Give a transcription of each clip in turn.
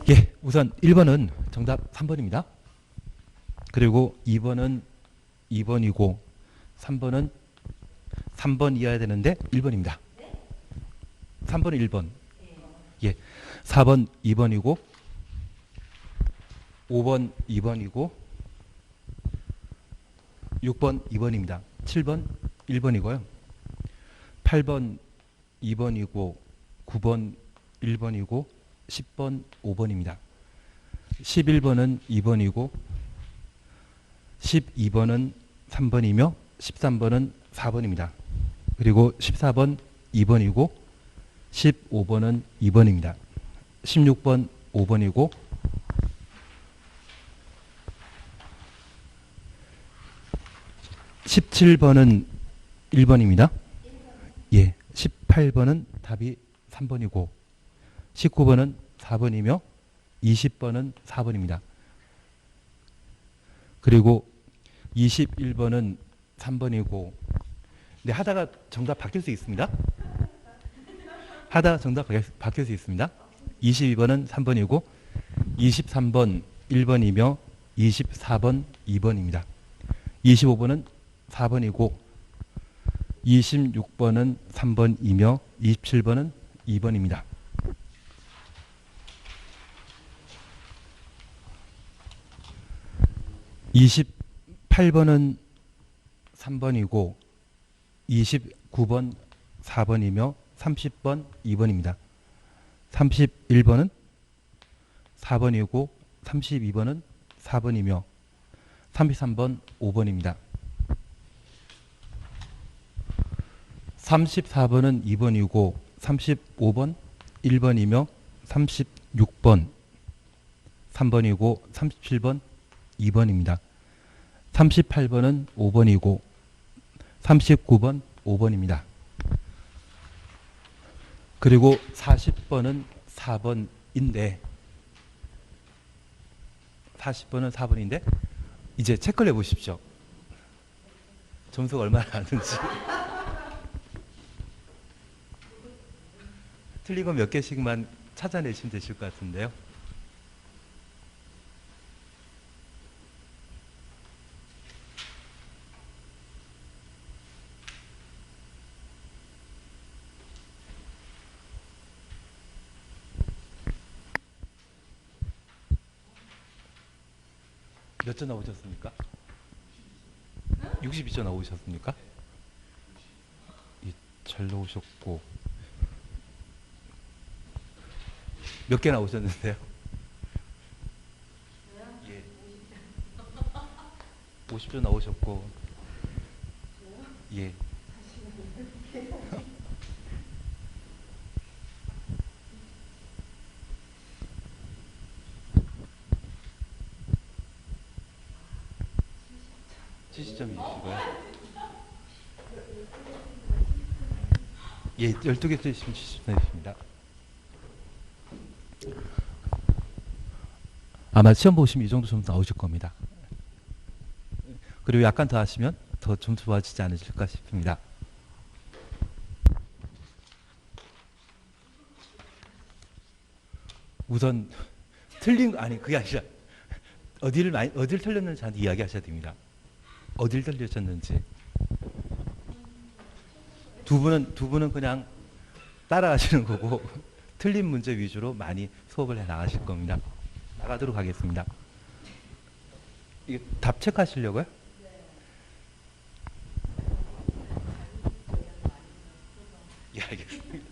예, 우선 1번은 정답 3번입니다. 그리고 2번은 2번이고 3번은 3번 이어야 되는데 1번입니다. 3번은 1번. 예, 4번 2번이고 5번 2번이고 6번 2번입니다. 7번 1번이고요. 8번 2번이고 9번 1번이고 10번 5번입니다. 11번은 2번이고 12번은 3번이며 13번은 4번입니다. 그리고 14번 2번이고 15번은 2번입니다. 16번 5번이고 17번은 1번입니다. 예, 18번은 답이 3번이고 19번은 4번이며 20번은 4번입니다. 그리고 21번은 3번이고 네, 하다가 정답 바뀔 수 있습니다. 하다가 정답 바뀔 수 있습니다. 22번은 3번이고 23번 1번이며 24번 2번입니다. 25번은 4번이고 26번은 3번이며 27번은 2번입니다. 28번은 3번이고 29번 4번이며 30번 2번입니다. 31번은 4번이고 32번은 4번이며 33번 5번입니다. 34번은 2번이고 35번 1번이며 36번 3번이고 37번 2번입니다. 38번은 5번이고 39번 5번입니다. 그리고 40번은 4번인데 40번은 4번인데 이제 체크를 해보십시오. 점수가 얼마나 나는지. 틀린 거 몇 개씩만 찾아내시면 되실 것 같은데요. 몇 점 나오셨습니까? 62점 나오셨습니까? 잘 나오셨고 몇 개 나오셨는데요? 예. 50점 나오셨고 예. 예, 12개 쓰시면 70점입니다. 아마 시험 보시면 이 정도 점수 나오실 겁니다. 그리고 약간 더 하시면 더 점수 좋아지지 않으실까 싶습니다. 우선 틀린 거 아니 그게 아니라 어디를 틀렸는지 저한테 이야기하셔야 됩니다. 어딜 틀리셨는지. 두 분은 그냥 따라가시는 거고 틀린 문제 위주로 많이 수업을 해 나가실 겁니다. 나가도록 하겠습니다. 이게 답 체크하시려고요? 예, 알겠습니다.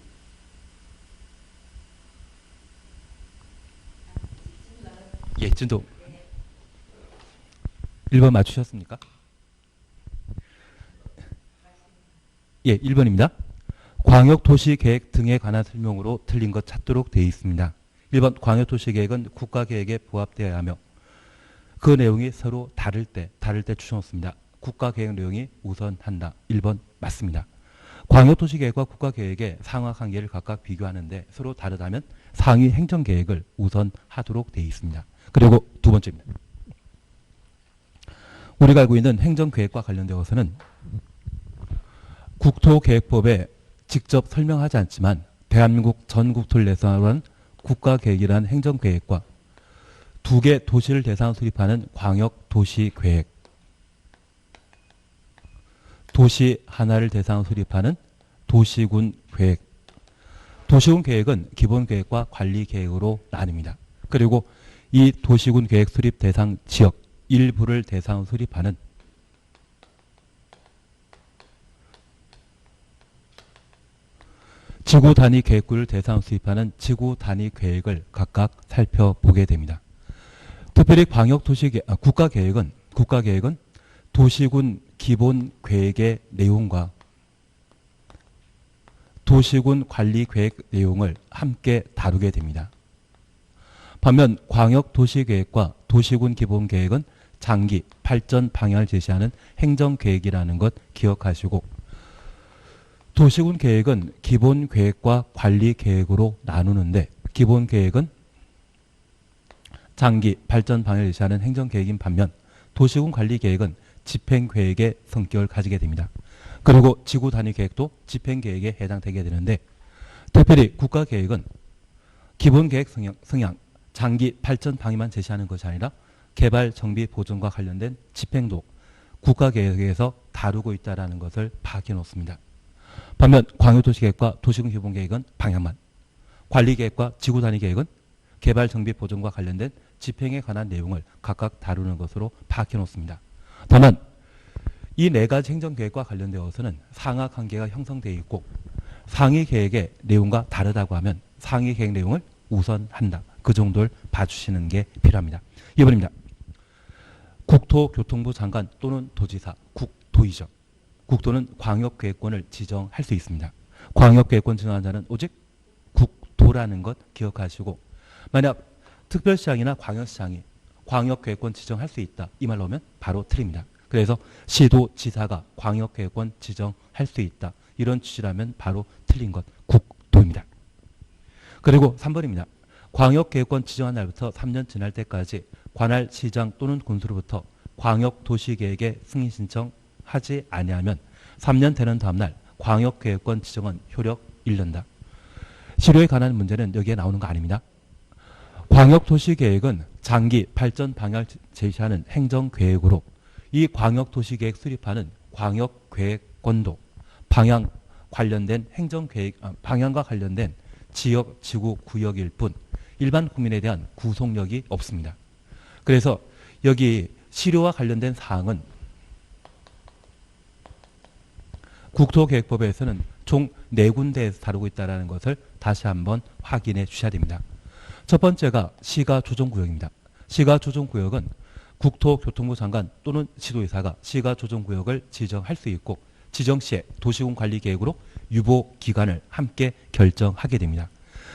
예, 진도 1번 맞추셨습니까? 예, 1번입니다. 광역도시계획 등에 관한 설명으로 틀린 것 찾도록 되어 있습니다. 1번 광역도시계획은 국가계획에 부합되어야 하며 그 내용이 서로 다를 때 추천했습니다. 국가계획 내용이 우선한다. 1번 맞습니다. 광역도시계획과 국가계획의 상하관계를 각각 비교하는데 서로 다르다면 상위 행정계획을 우선하도록 되어 있습니다. 그리고 두 번째입니다. 우리가 알고 있는 행정계획과 관련되어서는 국토계획법에 직접 설명하지 않지만 대한민국 전 국토를 예산한 국가계획이라는 행정계획과 두 개 도시를 대상으로 수립하는 광역도시계획, 도시 하나를 대상으로 수립하는 도시군계획, 도시군계획은 기본계획과 관리계획으로 나뉩니다. 그리고 이 도시군계획 수립 대상 지역 일부를 대상으로 수립하는 지구 단위 계획구를 대상으로 수립하는 지구 단위 계획을 각각 살펴보게 됩니다. 특별히 국가계획은 도시군 기본 계획의 내용과 도시군 관리 계획 내용을 함께 다루게 됩니다. 반면 광역도시계획과 도시군 기본 계획은 장기 발전 방향을 제시하는 행정계획이라는 것 기억하시고, 도시군 계획은 기본 계획과 관리 계획으로 나누는데, 기본 계획은 장기 발전 방향을 제시하는 행정계획인 반면 도시군 관리 계획은 집행계획의 성격을 가지게 됩니다. 그리고 지구 단위 계획도 집행계획에 해당되게 되는데, 특별히 국가계획은 기본 계획 성향, 장기 발전 방향만 제시하는 것이 아니라 개발 정비 보존과 관련된 집행도 국가계획에서 다루고 있다는 것을 파악해 놓습니다. 반면 광역도시계획과 도시군 기본계획은 방향만, 관리계획과 지구 단위 계획은 개발 정비 보존과 관련된 집행에 관한 내용을 각각 다루는 것으로 파악해 놓습니다. 다만 이 네 가지 행정계획과 관련되어서는 상하 관계가 형성되어 있고, 상위 계획의 내용과 다르다고 하면 상위 계획 내용을 우선한다. 그 정도를 봐주시는 게 필요합니다. 2번입니다. 국토교통부 장관 또는 도지사, 국도이죠. 국도는 광역계획권을 지정할 수 있습니다. 광역계획권 지정한 자는 오직 국도라는 것 기억하시고, 만약 특별시장이나 광역시장이 광역계획권 지정할 수 있다, 이 말 나오면 바로 틀립니다. 그래서 시도지사가 광역계획권 지정할 수 있다, 이런 취지라면 바로 틀린 것 국도입니다. 그리고 3번입니다. 광역계획권 지정한 날부터 3년 지날 때까지 관할 시장 또는 군수로부터 광역도시계획의 승인 신청하지 아니하면 3년 되는 다음 날 광역계획권 지정은 효력 잃는다. 실효에 관한 문제는 여기에 나오는 거 아닙니다. 광역도시계획은 장기 발전 방향을 제시하는 행정계획으로, 이 광역도시계획 수립하는 광역계획권도 방향 관련된 행정계획, 방향과 관련된 지역, 지구, 구역일 뿐 일반 국민에 대한 구속력이 없습니다. 그래서 여기 실효와 관련된 사항은 국토계획법에서는 총 4군데에서 다루고 있다는 것을 다시 한번 확인해 주셔야 됩니다. 첫 번째가 시가조정구역입니다. 시가조정구역은 국토교통부 장관 또는 시도의사가 시가조정구역을 지정할 수 있고, 지정 시에 도시군 관리계획으로 유보기간을 함께 결정하게 됩니다.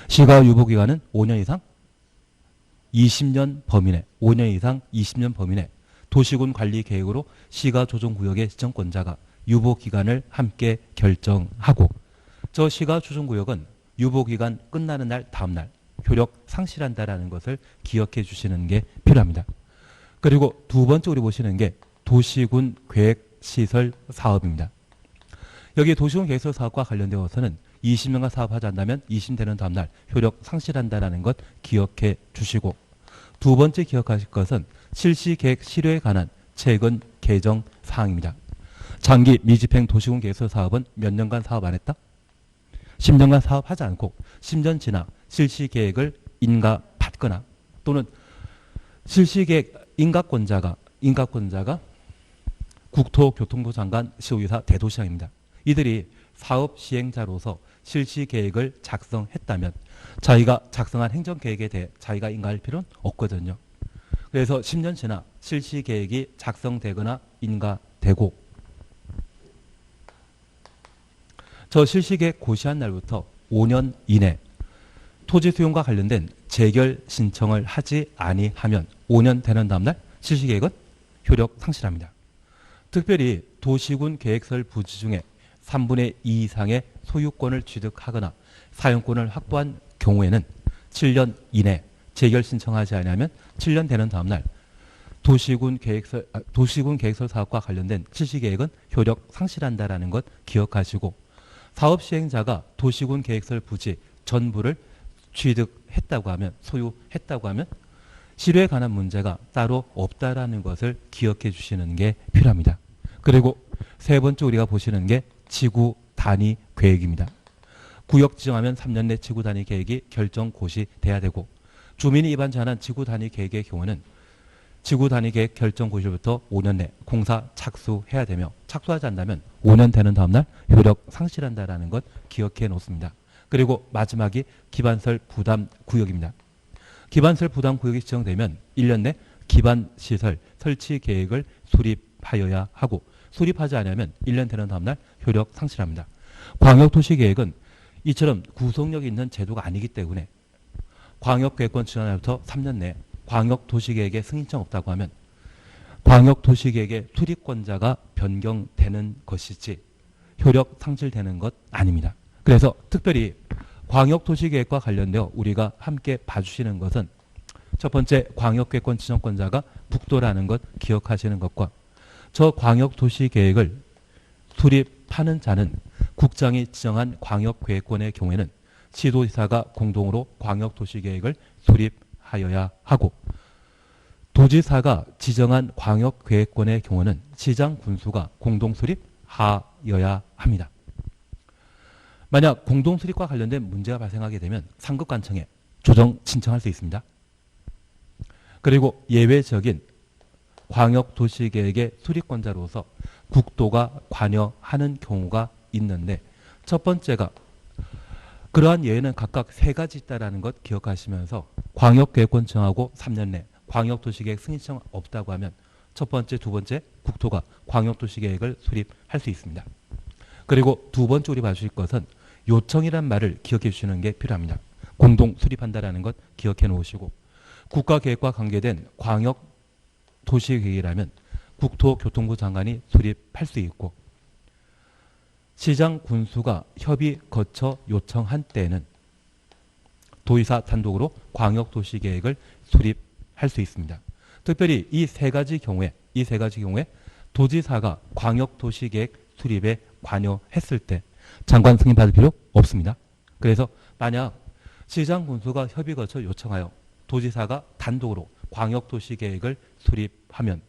시가 유보기간은 5년 이상 20년 범위 내, 5년 이상 20년 범위 내 도시군 관리계획으로 시가조정구역의 지정권자가 유보기간을 함께 결정하고, 저 시가조정구역은 유보기간 끝나는 날 다음 날 효력 상실한다는 것을 기억해 주시는 게 필요합니다. 그리고 두 번째 우리 보시는 게 도시군 계획시설 사업입니다. 여기 도시군 계획시설 사업과 관련되어서는 20년간 사업하지 않는다면 20년 되는 다음 날 효력 상실한다는 것 기억해 주시고, 두 번째 기억하실 것은 실시계획 실효에 관한 최근 개정 사항입니다. 장기 미집행 도시군 계획시설 사업은 몇 년간 사업 안 했다? 10년간 사업하지 않고 10년 지나 실시계획을 인가받거나, 또는 실시계획 인가권자가 국토교통부 장관, 시도의사, 대도시장입니다. 이들이 사업 시행자로서 실시계획을 작성했다면 자기가 작성한 행정계획에 대해 자기가 인가할 필요는 없거든요. 그래서 10년 지나 실시계획이 작성되거나 인가되고, 저 실시계획 고시한 날부터 5년 이내 토지 수용과 관련된 재결 신청을 하지 아니하면 5년 되는 다음 날 실시계획은 효력 상실합니다. 특별히 도시군 계획설 부지 중에 3분의 2 이상의 소유권을 취득하거나 사용권을 확보한 경우에는 7년 이내 재결 신청하지 않으면 7년 되는 다음 날 도시군 계획설 사업과 관련된 실시계획은 효력 상실한다는 것 기억하시고, 사업 시행자가 도시군 계획설 부지 전부를 취득했다고 하면, 소유했다고 하면 실효에 관한 문제가 따로 없다라는 것을 기억해 주시는 게 필요합니다. 그리고 세 번째 우리가 보시는 게 지구 단위 계획입니다. 구역 지정하면 3년 내 지구 단위 계획이 결정 고시돼야 되고, 주민이 입안 제한한 지구 단위 계획의 경우는 지구 단위 계획 결정 고시로부터 5년 내 공사 착수해야 되며, 착수하지 않는다면 5년 되는 다음날 효력 상실한다라는 것 기억해 놓습니다. 그리고 마지막이 기반설 부담 구역입니다. 기반설 부담 구역이 지정되면 1년 내 기반시설 설치 계획을 수립하여야 하고, 수립하지 않으면 1년 되는 다음날 효력 상실합니다. 광역도시계획은 이처럼 구속력이 있는 제도가 아니기 때문에 광역계획권 지정날부터 3년 내에 광역도시계획에 승인청 없다고 하면 광역도시계획의 투립권자가 변경되는 것이지 효력 상실되는 것 아닙니다. 그래서 특별히 광역도시계획과 관련되어 우리가 함께 봐주시는 것은 첫 번째, 광역계획권 지정권자가 국도라는 것 기억하시는 것과, 저 광역도시계획을 수립하는 자는 국장이 지정한 광역계획권의 경우에는 시도지사가 공동으로 광역도시계획을 수립하여야 하고, 도지사가 지정한 광역계획권의 경우는 시장 군수가 공동 수립하여야 합니다. 만약 공동 수립과 관련된 문제가 발생하게 되면 상급관청에 조정 신청할 수 있습니다. 그리고 예외적인 광역도시계획의 수립권자로서 국도가 관여하는 경우가 있는데, 첫 번째가 그러한 예외는 각각 세 가지 있다는 것 기억하시면서 광역계획권 정하고 3년 내 광역도시계획 승인청 없다고 하면 첫 번째, 두 번째 국토가 광역도시계획을 수립할 수 있습니다. 그리고 두 번째 우리 봐주실 것은 요청이란 말을 기억해 주시는 게 필요합니다. 공동 수립한다라는 것 기억해 놓으시고, 국가계획과 관계된 광역도시계획이라면 국토교통부 장관이 수립할 수 있고, 시장 군수가 협의 거쳐 요청한 때에는 도의사 단독으로 광역도시계획을 수립할 수 있습니다. 특별히 이 세 가지 경우에 도지사가 광역도시계획 수립에 관여했을 때 장관 승인 받을 필요 없습니다. 그래서 만약 시장 군수가 협의 거쳐 요청하여 도지사가 단독으로 광역도시계획을 수립하면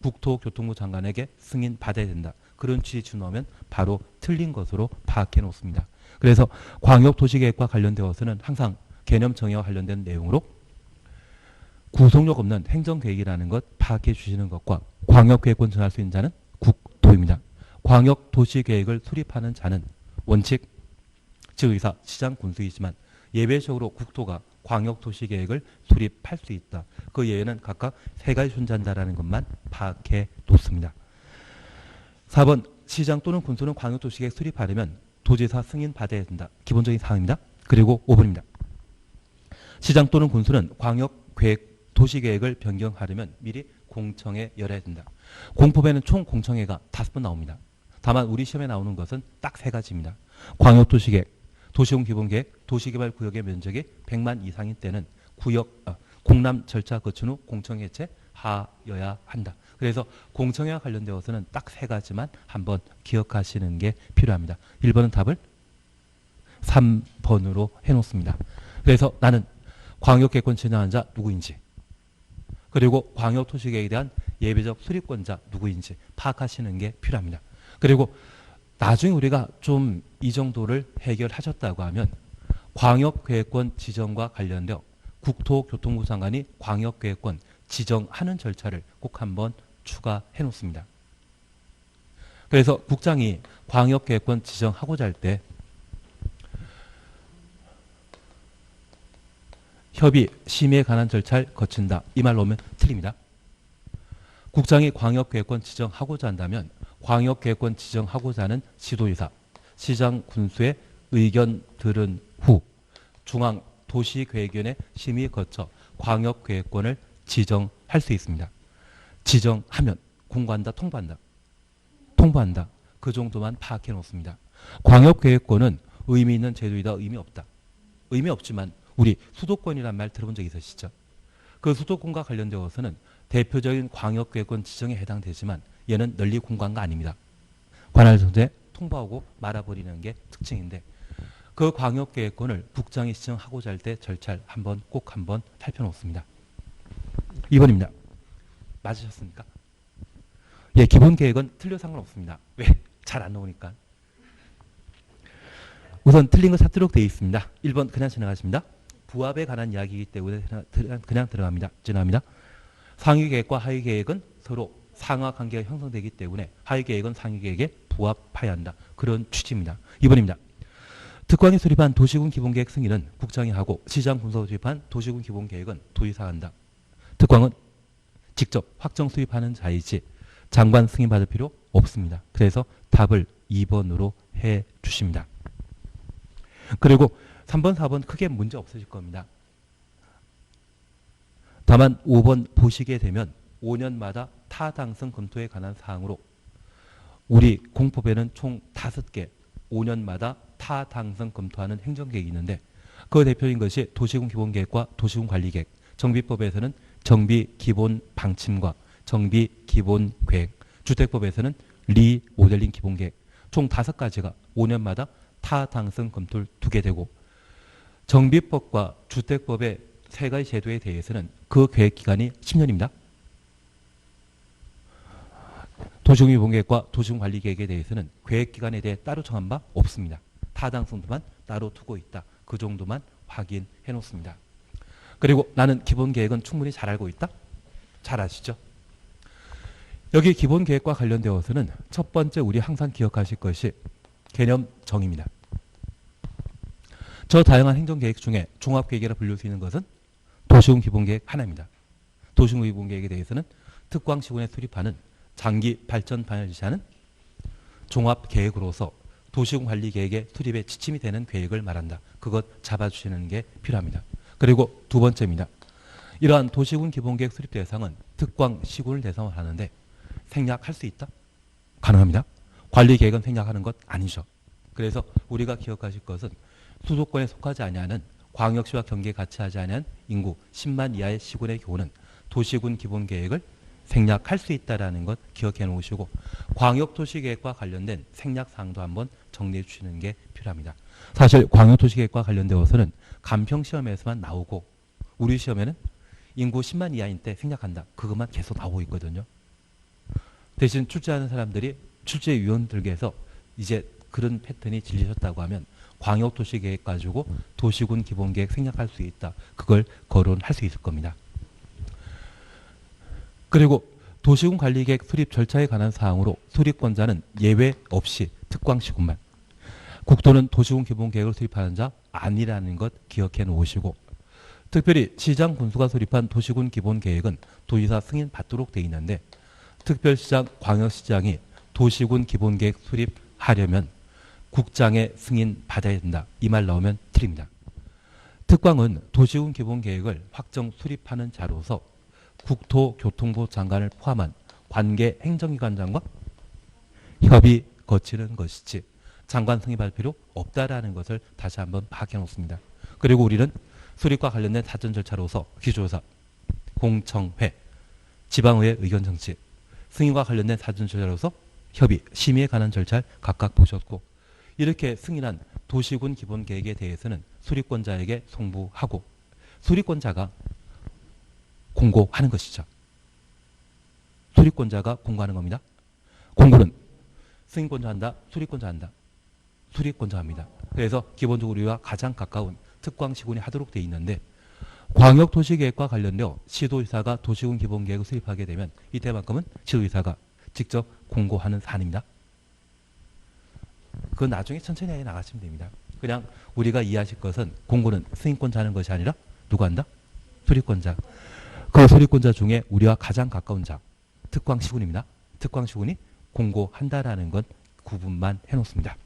국토교통부 장관에게 승인 받아야 된다. 그런 취지 넣으면 바로 틀린 것으로 파악해 놓습니다. 그래서 광역도시계획과 관련되어서는 항상 개념 정의와 관련된 내용으로 구속력 없는 행정계획이라는 것 파악해 주시는 것과, 광역계획권 정할 수 있는 자는 국토입니다. 광역도시계획을 수립하는 자는 원칙 지도의사, 시장, 군수이지만 예외적으로 국토가 광역도시계획을 수립할 수 있다. 그 예외는 각각 세 가지 존재한다는 것만 파악해 놓습니다. 4번, 시장 또는 군수는 광역도시계획 수립하려면 도지사 승인 받아야 된다. 기본적인 사항입니다. 그리고 5번입니다. 시장 또는 군수는 도시계획을 변경하려면 미리 공청회 열어야 된다. 공법에는 총 공청회가 5번 나옵니다. 다만 우리 시험에 나오는 것은 딱 세 가지입니다. 광역도시계획, 도시용 기본계획, 도시개발구역의 면적이 100만 이상인 때는 공람 절차 거친 후 공청회 개최하여야 한다. 그래서 공청회와 관련되어서는 딱 세 가지만 한번 기억하시는 게 필요합니다. 1번은 답을 3번으로 해놓습니다. 그래서 나는 광역계획권 지정한 자 누구인지, 그리고 광역도시계획에 대한 예외적 수립권자 누구인지 파악하시는 게 필요합니다. 그리고 나중에 우리가 좀 이 정도를 해결하셨다고 하면 광역계획권 지정과 관련되어 국토교통부 장관이 광역계획권 지정하는 절차를 꼭 한번 추가해 놓습니다. 그래서 국장이 광역계획권 지정하고자 할 때 협의, 심의에 관한 절차를 거친다. 이 말로 하면 틀립니다. 국장이 광역계획권 지정하고자 한다면 광역계획권 지정하고자 하는 지도의사, 시장, 군수의 의견 들은 후 중앙도시계획위원회 심의 거쳐 광역계획권을 지정할 수 있습니다. 지정하면 공고한다, 통보한다. 그 정도만 파악해 놓습니다. 광역계획권은 의미 있는 제도이다, 의미 없다. 의미 없지만 우리 수도권이란 말 들어본 적 있으시죠? 그 수도권과 관련되어서는 대표적인 광역계획권 지정에 해당되지만 얘는 널리 공고한 거 아닙니다. 관할 정제 통보하고 말아버리는 게 특징인데, 그 광역계획권을 국장이 시정하고자 할 때 절차를 꼭 한번 살펴놓습니다. 2번입니다. 맞으셨습니까? 예, 기본계획은 틀려 상관없습니다. 왜? 잘 안 나오니까. 우선 틀린 거 찾도록 되어 있습니다. 1번 그냥 지나가십니다. 부합에 관한 이야기이기 때문에 그냥 들어갑니다. 지나갑니다. 상위계획과 하위계획은 서로 상하 관계가 형성되기 때문에 하위계획은 상위계획에 부합해야 한다. 그런 취지입니다. 2번입니다. 특광이 수립한 도시군 기본계획 승인은 국장이 하고 시장 군수가 수립한 도시군 기본계획은 도지사가 한다. 특광은 직접 확정 수립하는 자이지 장관 승인 받을 필요 없습니다. 그래서 답을 2번으로 해 주십니다. 그리고 3번, 4번 크게 문제 없으실 겁니다. 다만 5번 보시게 되면 5년마다 타당성 검토에 관한 사항으로 우리 공법에는 총 5개 5년마다 타당성 검토하는 행정계획이 있는데 그 대표인 것이 도시군 기본계획과 도시군 관리계획, 정비법에서는 정비기본방침과 정비기본계획, 주택법에서는 리모델링 기본계획 총 5가지가 5년마다 타당성 검토를 두게 되고 정비법과 주택법의 3가지 제도에 대해서는 그 계획기간이 10년입니다. 도시군 기본계획과 도시군 관리계획에 대해서는 계획기간에 대해 따로 정한 바 없습니다. 타당성도만 따로 두고 있다. 그 정도만 확인해 놓습니다. 그리고 나는 기본계획은 충분히 잘 알고 있다? 잘 아시죠? 여기 기본계획과 관련되어서는 첫 번째 우리 항상 기억하실 것이 개념 정의입니다. 저 다양한 행정계획 중에 종합계획이라 불릴 수 있는 것은 도시군 기본계획 하나입니다. 도시군 기본계획에 대해서는 특광시군에 수립하는 장기 발전 방향을 지시하는 종합계획으로서 도시군 관리계획의 수립에 지침이 되는 계획을 말한다. 그것 잡아주시는 게 필요합니다. 그리고 두 번째입니다. 이러한 도시군 기본계획 수립 대상은 특광시군을 대상으로 하는데 생략할 수 있다? 가능합니다. 관리계획은 생략하는 것 아니죠. 그래서 우리가 기억하실 것은 수도권에 속하지 아니하는 광역시와 경계에 같이 하지 아니한 인구 10만 이하의 시군의 경우는 도시군 기본계획을 생략할 수 있다는 것 기억해 놓으시고 광역도시계획과 관련된 생략사항도 한번 정리해 주시는 게 필요합니다. 사실 광역도시계획과 관련되어서는 간평시험에서만 나오고 우리 시험에는 인구 10만 이하인 때 생략한다. 그것만 계속 나오고 있거든요. 대신 출제하는 사람들이 출제위원들께서 이제 그런 패턴이 질리셨다고 하면 광역도시계획 가지고 도시군 기본계획 생략할 수 있다. 그걸 거론할 수 있을 겁니다. 그리고 도시군 관리계획 수립 절차에 관한 사항으로 수립권자는 예외 없이 특광시군만, 국토는 도시군 기본계획을 수립하는 자 아니라는 것 기억해 놓으시고 특별히 시장 군수가 수립한 도시군 기본계획은 도지사 승인 받도록 되어 있는데 특별시장, 광역시장이 도시군 기본계획 수립하려면 국장의 승인 받아야 된다. 이 말 나오면 틀립니다. 특광은 도시군 기본계획을 확정 수립하는 자로서 국토교통부 장관을 포함한 관계 행정기관장과 협의 거치는 것이지 장관 승인받을 필요 없다라는 것을 다시 한번 파악해 놓습니다. 그리고 우리는 수립과 관련된 사전 절차로서 기조사, 공청회, 지방의회 의견 정치, 승인과 관련된 사전 절차로서 협의, 심의에 관한 절차를 각각 보셨고 이렇게 승인한 도시군 기본계획에 대해서는 수립권자에게 송부하고 수립권자가 공고하는 것이죠. 수립권자가 공고하는 겁니다. 공고는 승인권자 한다, 수립권자 한다. 수립권자 합니다. 그래서 기본적으로 우리와 가장 가까운 특광시군이 하도록 되어 있는데 광역도시계획과 관련되어 시도지사가 도시군 기본계획을 수립하게 되면 이때만큼은 시도지사가 직접 공고하는 사안입니다. 그건 나중에 천천히 나가시면 됩니다. 그냥 우리가 이해하실 것은 공고는 승인권자 하는 것이 아니라 누가 한다? 수립권자. 그 수립권자 중에 우리와 가장 가까운 자 특광시군입니다. 특광시군이 공고한다라는 건 구분만 해놓습니다.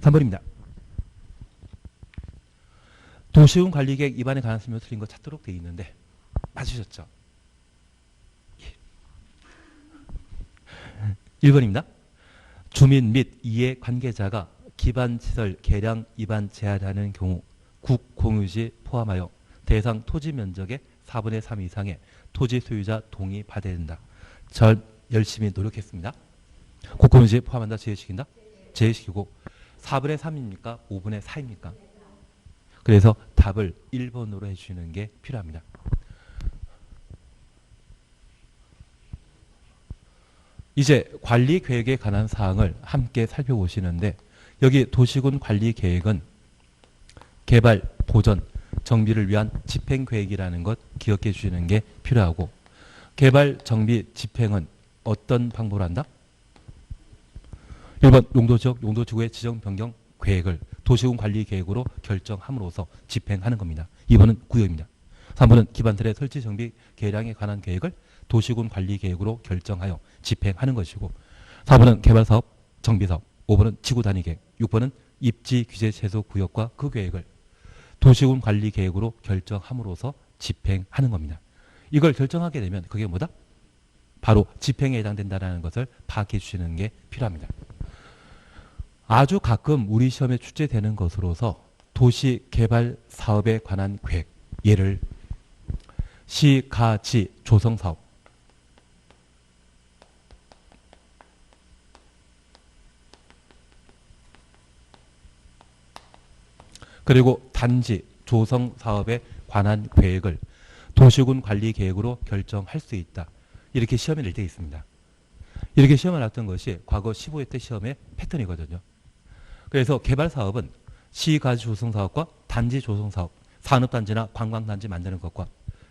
3번입니다. 도시군 관리계획 위반에 관한 설명 틀린 거 찾도록 되어 있는데 맞으셨죠? 1번입니다. 주민 및 이해 관계자가 기반시설 개량 위반 제한하는 경우 국공유지 포함하여 대상 토지 면적의 4분의 3 이상의 토지 소유자 동의 받아야 된다. 절 열심히 노력했습니다. 국공유지 포함한다, 제외시킨다? 제외시키고 4분의 3입니까? 5분의 4입니까? 그래서 답을 1번으로 해주시는 게 필요합니다. 이제 관리 계획에 관한 사항을 함께 살펴보시는데 여기 도시군 관리 계획은 개발, 보전, 정비를 위한 집행계획이라는 것 기억해 주시는 게 필요하고 개발, 정비, 집행은 어떤 방법으로 한다? 1번 용도지역, 용도지구의 지정 변경 계획을 도시군 관리 계획으로 결정함으로써 집행하는 겁니다. 2번은 구역입니다. 3번은 기반틀의 설치 정비 계량에 관한 계획을 도시군 관리 계획으로 결정하여 집행하는 것이고 4번은 개발사업, 정비사업, 5번은 지구 단위 계획, 6번은 입지 규제 최소 구역과 그 계획을 도시군 관리 계획으로 결정함으로써 집행하는 겁니다. 이걸 결정하게 되면 그게 뭐다? 바로 집행에 해당된다는 것을 파악해 주시는 게 필요합니다. 아주 가끔 우리 시험에 출제되는 것으로서 도시 개발 사업에 관한 계획, 예를 시, 가, 지 조성 사업, 그리고 단지 조성 사업에 관한 계획을 도시군 관리 계획으로 결정할 수 있다. 이렇게 시험에 낼 때 있습니다. 이렇게 시험을 냈던 것이 과거 15회 때 시험의 패턴이거든요. 그래서 개발 사업은 시가지 조성 사업과 단지 조성 사업, 산업단지나 관광단지 만드는 것과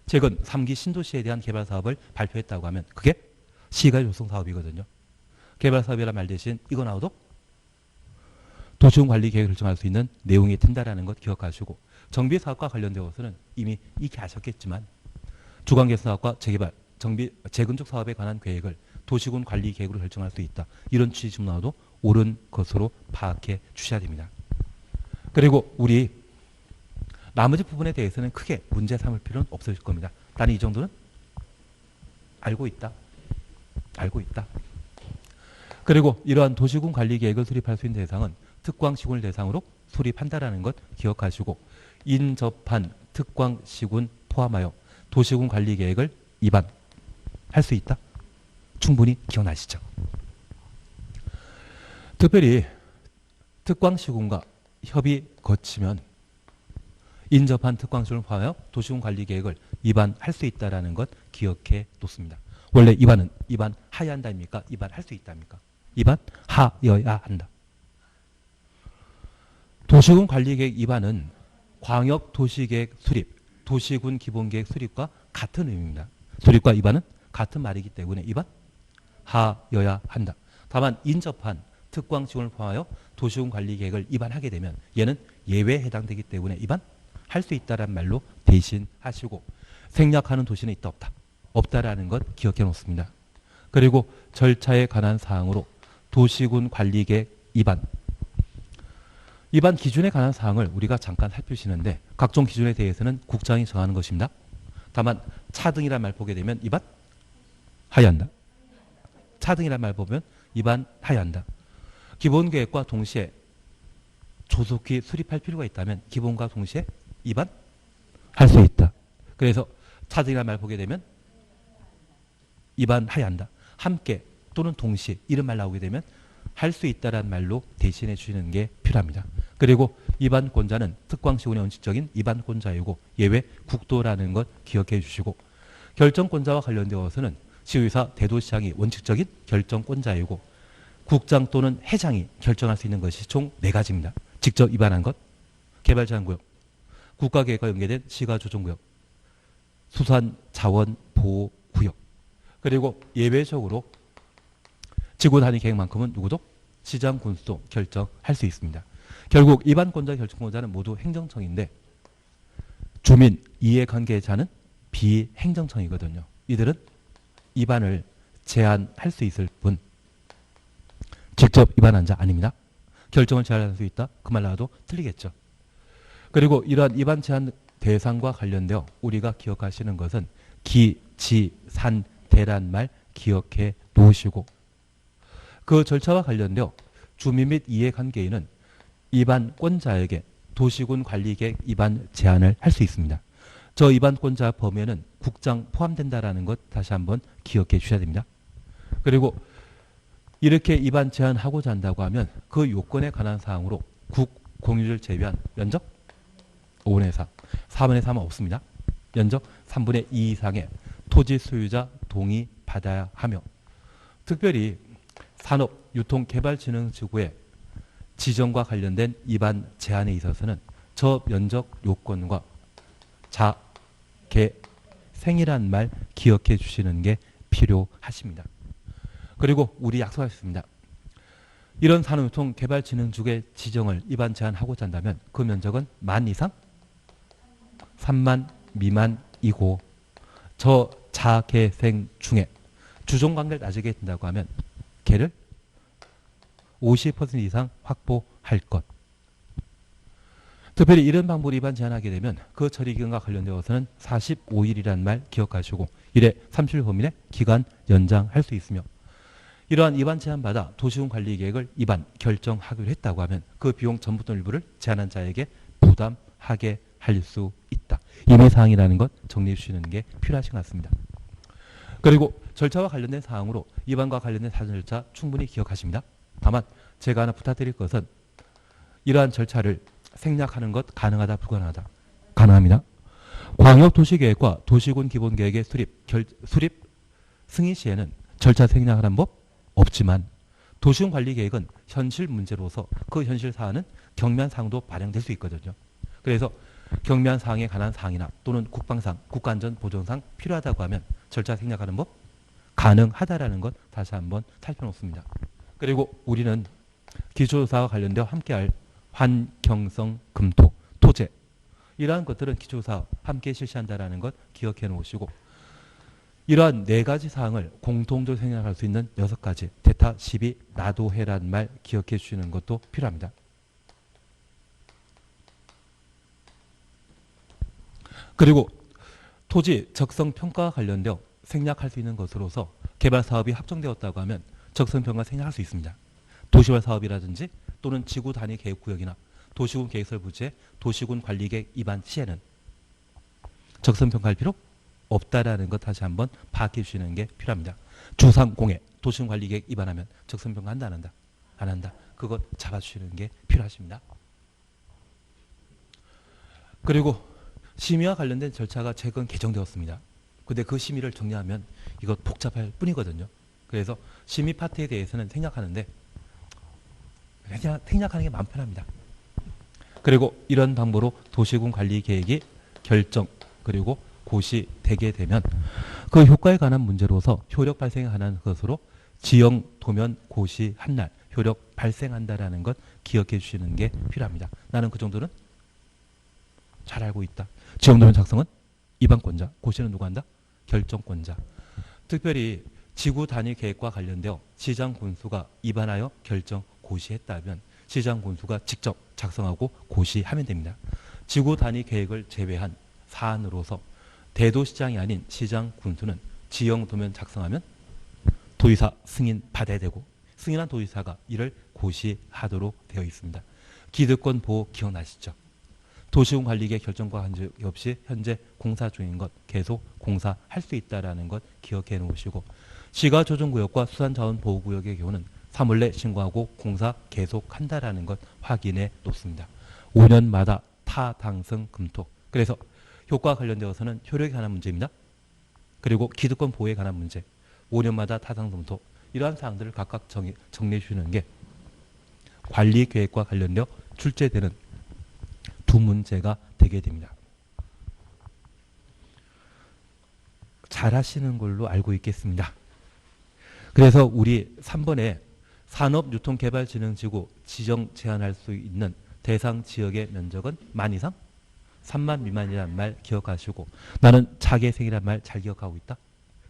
최근 3기 신도시에 대한 개발 사업을 발표했다고 하면 그게 시가지 조성 사업이거든요. 개발 사업이란 말 대신 이거 나와도 도시군 관리 계획을 결정할 수 있는 내용이 된다는 것 기억하시고 정비 사업과 관련되어서는 이미 익히 아셨겠지만 주관 개선 사업과 재개발, 정비, 재건축 사업에 관한 계획을 도시군 관리 계획으로 결정할 수 있다. 이런 취지 질문화도 옳은 것으로 파악해 주셔야 됩니다. 그리고 우리 나머지 부분에 대해서는 크게 문제 삼을 필요는 없을 겁니다. 나는 이 정도는 알고 있다. 알고 있다. 그리고 이러한 도시군 관리 계획을 수립할 수 있는 대상은 특광시군을 대상으로 수립한다라는 것 기억하시고 인접한 특광시군 포함하여 도시군 관리 계획을 입안할 수 있다. 충분히 기억나시죠? 특별히 특광시군과 협의 거치면 인접한 특광시군을 포함하여 도시군 관리 계획을 입안할 수 있다는 것 기억해 놓습니다. 원래 입안은 입안하여야 한다입니까? 입안할 수 있다입니까? 입안하여야 한다. 도시군 관리계획 입안은 광역도시계획 수립, 도시군 기본계획 수립과 같은 의미입니다. 수립과 입안은 같은 말이기 때문에 입안하여야 한다. 다만 인접한 특광지원을 포함하여 도시군 관리계획을 입안하게 되면 얘는 예외에 해당되기 때문에 입안할 수 있다는 말로 대신하시고 생략하는 도시는 있다 없다. 없다라는 것 기억해 놓습니다. 그리고 절차에 관한 사항으로 도시군 관리계획 입안 기준에 관한 사항을 우리가 잠깐 살피시는데 각종 기준에 대해서는 국장이 정하는 것입니다. 다만 차등이란 말 보게 되면 입안하여야 한다. 차등이란 말 보면 입안하여야 한다. 기본계획과 동시에 조속히 수립할 필요가 있다면 기본과 동시에 입안할 수 있다. 그래서 차등이란 말 보게 되면 입안하여야 한다. 함께 또는 동시에 이런 말 나오게 되면 할 수 있다라는 말로 대신해 주시는 게 필요합니다. 그리고 입안권자는 특광시군의 원칙적인 입안권자이고 예외 국도라는 것 기억해 주시고 결정권자와 관련되어서는 시의사 대도시장이 원칙적인 결정권자이고 국장 또는 회장이 결정할 수 있는 것이 총 4가지입니다. 직접 입안한 것, 개발제한구역, 국가계획과 연계된 시가조정구역, 수산자원보호구역, 그리고 예외적으로 지구단위 계획만큼은 누구도 시장 군수도 결정할 수 있습니다. 결국 입안권자 결정권자는 모두 행정청인데 주민 이해관계자는 비행정청이거든요. 이들은 입안을 제한할 수 있을 뿐 직접 입안한 자 아닙니다. 결정을 제한할 수 있다. 그 말 나와도 틀리겠죠. 그리고 이러한 입안 제한 대상과 관련되어 우리가 기억하시는 것은 기, 지, 산, 대란 말 기억해 놓으시고 그 절차와 관련되어 주민 및 이해관계인은 입안권자에게 도시군 관리계획 입안 제한을 할 수 있습니다. 저 입안권자 범위에는 국장 포함된다라는 것 다시 한번 기억해 주셔야 됩니다. 그리고 이렇게 입안 제한하고자 한다고 하면 그 요건에 관한 사항으로 국 공유를 제외한 면적 5분의 4, 4분의 3은 없습니다. 면적 3분의 2 이상의 토지 소유자 동의 받아야 하며 특별히 산업, 유통, 개발진흥지구의 지정과 관련된 입안 제한에 있어서는 저 면적 요건과 자, 개, 생이란 말 기억해 주시는 게 필요하십니다. 그리고 우리 약속하셨습니다. 이런 산업유통 개발진흥지구의 지정을 입안 제한하고자 한다면 그 면적은 만 이상 3만 미만이고 저 자개생 중에 주종관계를 따지게 된다고 하면 개를 50% 이상 확보할 것. 특별히 이런 방법으로 입안 제한하게 되면 그 처리기간과 관련되어서는 45일이라는 말 기억하시고 이래 30일 범위 내 기간 연장할 수 있으며 이러한 입안 제한받아 도시군 관리계획을 입안 결정하기로 했다고 하면 그 비용 전부 또는 일부를 제한한 자에게 부담하게 할 수 있다. 임의사항이라는 것 정리해 주시는 게 필요하신 것 같습니다. 그리고 절차와 관련된 사항으로 입안과 관련된 사전 절차 충분히 기억하십니다. 다만 제가 하나 부탁드릴 것은 이러한 절차를 생략하는 것 가능하다 불가능하다. 가능합니다. 광역도시계획과 도시군 기본계획의 수립 승인 시에는 절차 생략하는 법 없지만 도시군 관리계획은 현실 문제로서 그 현실 사안은 경미한 사항도 발행될 수 있거든요. 그래서 경미한 사항에 관한 사항이나 또는 국방상, 국가안전보존상 필요하다고 하면 절차 생략하는 법 가능하다라는 것 다시 한번 살펴놓습니다. 그리고 우리는 기초조사와 관련되어 함께할 환경성 검토, 토제 이러한 것들은 기초조사 함께 실시한다라는 것 기억해 놓으시고 이러한 4가지 사항을 공통적으로 생략할 수 있는 6가지 대타 12 나도 해란 말 기억해 주시는 것도 필요합니다. 그리고 토지 적성평가와 관련되어 생략할 수 있는 것으로서 개발사업이 확정되었다고 하면 적성평가 생략할 수 있습니다. 도시화 사업이라든지 또는 지구 단위 계획구역이나 도시군 계획설 부지의 도시군 관리계획 입안 시에는 적성평가할 필요 없다라는 것 다시 한번 파악해 주시는 게 필요합니다. 주상공해 도시군 관리계획 입안하면 적성평가 한다 안 한다? 안 한다. 그것 잡아주시는 게 필요하십니다. 그리고 심의와 관련된 절차가 최근 개정되었습니다. 근데 그 심의를 정리하면 이거 복잡할 뿐이거든요. 그래서 심의 파트에 대해서는 생략하는데 그냥 생략하는 게 마음 편합니다. 그리고 이런 방법으로 도시군 관리 계획이 결정 그리고 고시되게 되면 그 효과에 관한 문제로서 효력 발생하는 것으로 지형 도면 고시한 날 효력 발생한다라는 것 기억해 주시는 게 필요합니다. 나는 그 정도는 잘 알고 있다. 지형 도면 작성은 입안권자, 고시는 누가 한다? 결정권자. 특별히 지구 단위 계획과 관련되어 시장 군수가 입안하여 결정 고시했다면 시장 군수가 직접 작성하고 고시하면 됩니다. 지구 단위 계획을 제외한 사안으로서 대도시장이 아닌 시장 군수는 지형 도면 작성하면 도의사 승인 받아야 되고 승인한 도의사가 이를 고시하도록 되어 있습니다. 기득권 보호 기억나시죠? 도시군 관리계획 결정과 관계없이 현재 공사 중인 것 계속 공사할 수 있다는 것 기억해 놓으시고 시가조정구역과 수산자원보호구역의 경우는 3월 내 신고하고 공사 계속한다라는 것 확인해 놓습니다. 5년마다 타당성 검토. 그래서 효과와 관련되어서는 효력에 관한 문제입니다. 그리고 기득권 보호에 관한 문제. 5년마다 타당성 검토. 이러한 사항들을 각각 정리해 주시는 게 관리계획과 관련되어 출제되는 두 문제가 되게 됩니다. 잘 하시는 걸로 알고 있겠습니다. 그래서 우리 3번에 산업유통개발진흥지구 지정 제한할 수 있는 대상 지역의 면적은 만 이상 3만 미만이라는 말 기억하시고 나는 자개생이라는 말 잘 기억하고 있다.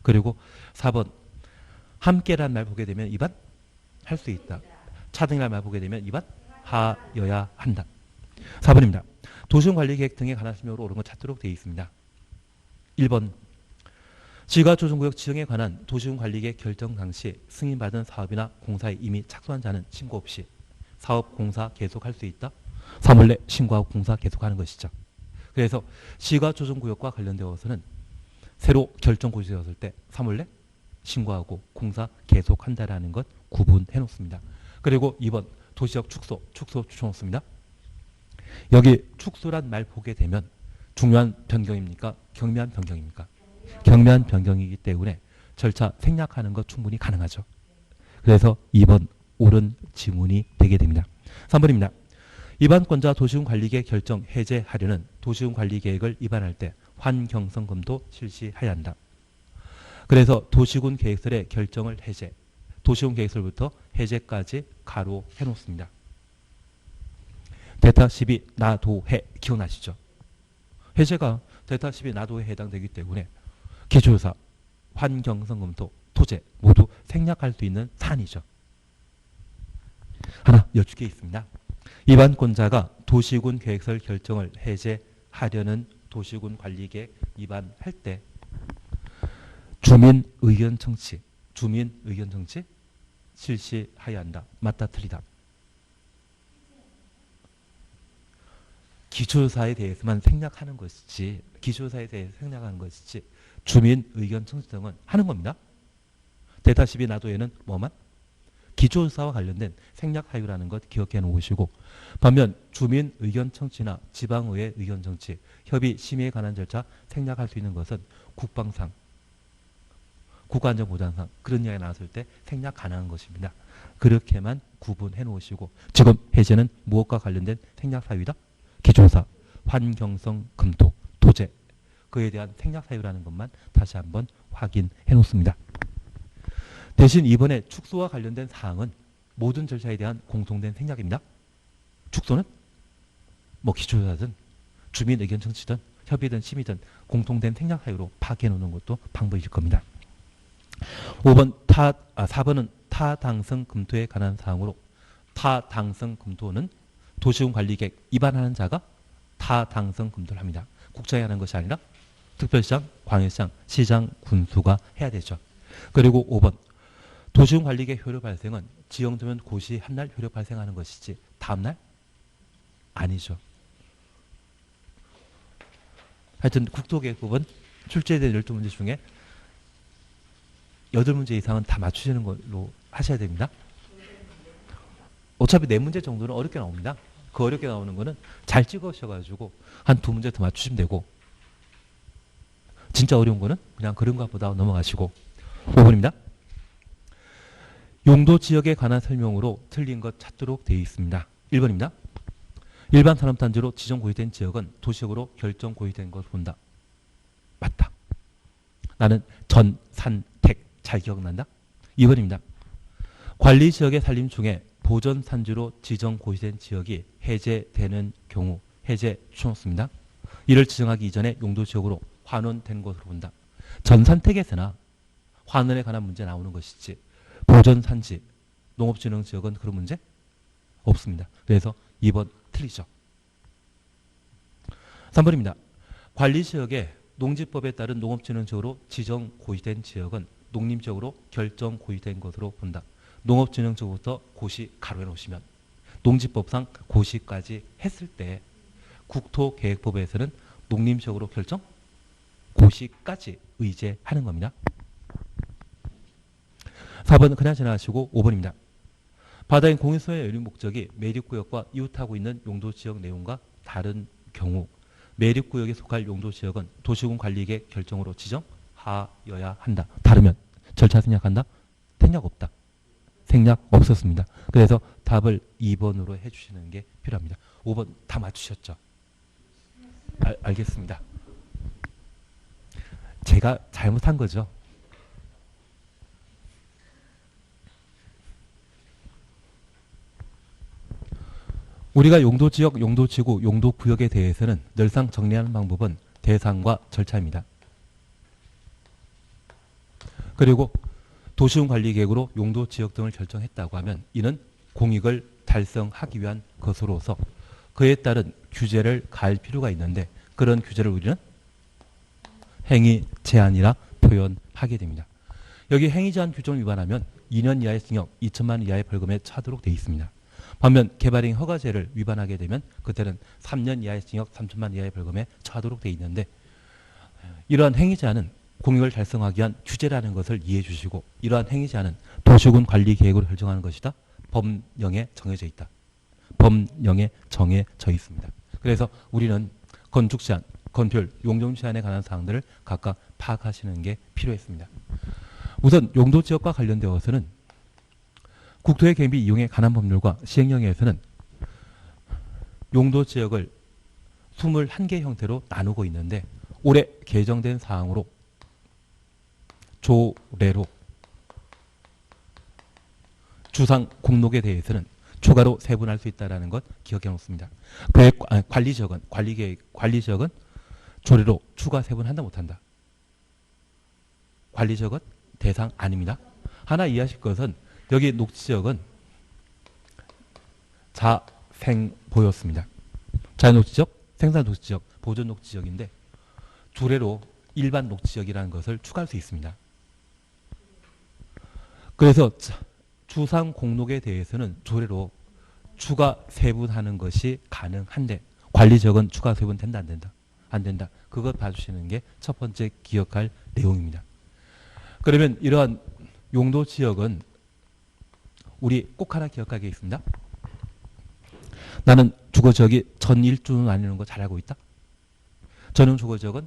그리고 4번 함께라는 말 보게 되면 입안 할 수 있다. 차등이라는 말 보게 되면 입안 하여야 한다. 4번입니다. 도시군관리계획 등에 관한 설명으로 옳은 것 찾도록 되어 있습니다. 1번 지가조정구역 지정에 관한 도시군관리계획 결정 당시 승인받은 사업이나 공사에 이미 착수한 자는 신고 없이 사업 공사 계속할 수 있다. 3월 내 신고하고 공사 계속하는 것이죠. 그래서 시가조정구역과 관련되어서는 새로 결정 고시되었을 때 3월 내 신고하고 공사 계속한다라는 것 구분해 놓습니다. 그리고 2번 도시적 축소 추천놓습니다. 여기 축소란 말 보게 되면 중요한 변경입니까? 경미한 변경입니까? 경미한 변경이기 때문에 절차 생략하는 것 충분히 가능하죠. 그래서 2번 옳은 지문이 되게 됩니다. 3번입니다. 위반권자 도시군관리계획 결정 해제하려는 도시군관리계획을 위반할 때 환경성 검토 실시해야 한다. 그래서 도시군 계획설의 결정을 해제, 도시군 계획설부터 해제까지 가로 해놓습니다. 데이터 12 나도해 기억나시죠? 해제가 데이터 12 나도에 해당되기 때문에 기초조사, 환경성 검토, 토제 모두 생략할 수 있는 사안이죠. 하나 여쭙게 있습니다. 위반권자가 도시군 계획설 결정을 해제하려는 도시군 관리계획 위반할 때 주민 의견 청취 실시해야 한다. 맞다 틀리다. 기초조사에 대해서만 생략하는 것이지 주민 의견 청취 등은 하는 겁니다. 데이터 12 나도에는 뭐만? 기초조사와 관련된 생략 사유라는 것 기억해 놓으시고, 반면 주민 의견 청취나 지방의회 의견 청취, 협의 심의에 관한 절차 생략할 수 있는 것은 국방상, 국가안전보장상 그런 이야기가 나왔을 때 생략 가능한 것입니다. 그렇게만 구분해 놓으시고, 지금 해제는 무엇과 관련된 생략 사유이다? 기초조사, 환경성 검토, 토제 그에 대한 생략 사유라는 것만 다시 한번 확인해 놓습니다. 대신 이번에 축소와 관련된 사항은 모든 절차에 대한 공통된 생략입니다. 축소는 뭐 기초조사든 주민 의견 청취든 협의든 심의든 공통된 생략 사유로 파악해 놓는 것도 방법일 겁니다. 4번은 타당성 검토에 관한 사항으로, 타당성 검토는 도시군 관리계획 위반하는 자가 타당성 검토를 합니다. 국장이 하는 것이 아니라 특별시장, 광역시장, 시장, 군수가 해야 되죠. 그리고 5번 도시군 관리계획 효력 발생은 지정되면 고시 한날 효력 발생하는 것이지 다음날? 아니죠. 하여튼 국토계획법은 출제된 12문제 중에 8문제 이상은 다 맞추시는 걸로 하셔야 됩니다. 어차피 4문제 정도는 어렵게 나옵니다. 그 어렵게 나오는 거는 잘 찍으셔가지고 한 2문제 더 맞추시면 되고, 진짜 어려운 거는 그냥 그런 것보다 넘어가시고. 5번입니다. 용도 지역에 관한 설명으로 틀린 것 찾도록 되어 있습니다. 1번입니다. 일반 산업단지로 지정 고유된 지역은 도시역으로 결정 고유된 것을 본다. 맞다. 나는 전, 산, 택 잘 기억난다. 2번입니다. 관리지역의 산림 중에 보전산지로 지정 고유된 지역이 해제되는 경우 해제 추천했습니다. 이를 지정하기 이전에 용도지역으로 환원된 것으로 본다. 전산택에서나 환원에 관한 문제 나오는 것이지 보전산지, 농업진흥지역은 그런 문제 없습니다. 그래서 2번 틀리죠. 3번입니다. 관리지역에 농지법에 따른 농업진흥지역으로 지정 고유된 지역은 농림지역으로 결정 고유된 것으로 본다. 농업진흥지역부터 고시 가로해 놓으시면 농지법상 고시까지 했을 때 국토계획법에서는 농림지역으로 결정 고시까지 의제하는 겁니다. 4번 그냥 지나가시고 5번입니다. 바다인 공유소의 연립 목적이 매립구역과 이웃하고 있는 용도지역 내용과 다른 경우 매립구역에 속할 용도지역은 도시군 관리계획 결정으로 지정하여야 한다. 다르면 절차 생략한다? 생략 없다. 생략 없었습니다. 그래서 답을 2번으로 해주시는 게 필요합니다. 5번 다 맞추셨죠? 알겠습니다. 제가 잘못한 거죠. 우리가 용도지역, 용도지구, 용도구역에 대해서는 늘상 정리하는 방법은 대상과 절차입니다. 그리고 도시군 관리계획으로 용도지역 등을 결정했다고 하면 이는 공익을 달성하기 위한 것으로서 그에 따른 규제를 가할 필요가 있는데, 그런 규제를 우리는 행위 제한이라 표현하게 됩니다. 여기 행위 제한 규정을 위반하면 2년 이하의 징역, 2천만 원 이하의 벌금에 처하도록 되어 있습니다. 반면 개발행 허가제를 위반하게 되면 그때는 3년 이하의 징역, 3천만 원 이하의 벌금에 처하도록 되어 있는데, 이러한 행위 제한은 공익을 달성하기 위한 규제라는 것을 이해해 주시고 이러한 행위 제한은 도시군 관리 계획으로 결정하는 것이다. 법령에 정해져 있다. 법령에 정해져 있습니다. 그래서 우리는 건축 제한, 건폐율, 용적 제한에 관한 사항들을 각각 파악하시는 게 필요했습니다. 우선 용도 지역과 관련되어서는 국토의 개미 이용에 관한 법률과 시행령에서는 용도 지역을 21개 형태로 나누고 있는데 올해 개정된 사항으로 조례로 주상 공록에 대해서는 추가로 세분할 수 있다는 것 기억해 놓습니다. 관리 지역은 조례로 추가 세분한다 못한다. 관리 지역은 대상 아닙니다. 하나 이해하실 것은 여기 녹지 지역은 자생보였습니다. 자연녹지 지역, 생산 녹지 지역, 보존 녹지 지역인데 조례로 일반 녹지 지역이라는 것을 추가할 수 있습니다. 그래서 주상 공록에 대해서는 조례로 추가 세분하는 것이 가능한데 관리 지역은 추가 세분 된다 안 된다? 안 된다. 그것 봐주시는 게 첫 번째 기억할 내용입니다. 그러면 이러한 용도 지역은 우리 꼭 하나 기억하게 돼 있습니다. 나는 주거 지역이 전일주는 아니는 거 잘 알고 있다. 전용 주거 지역은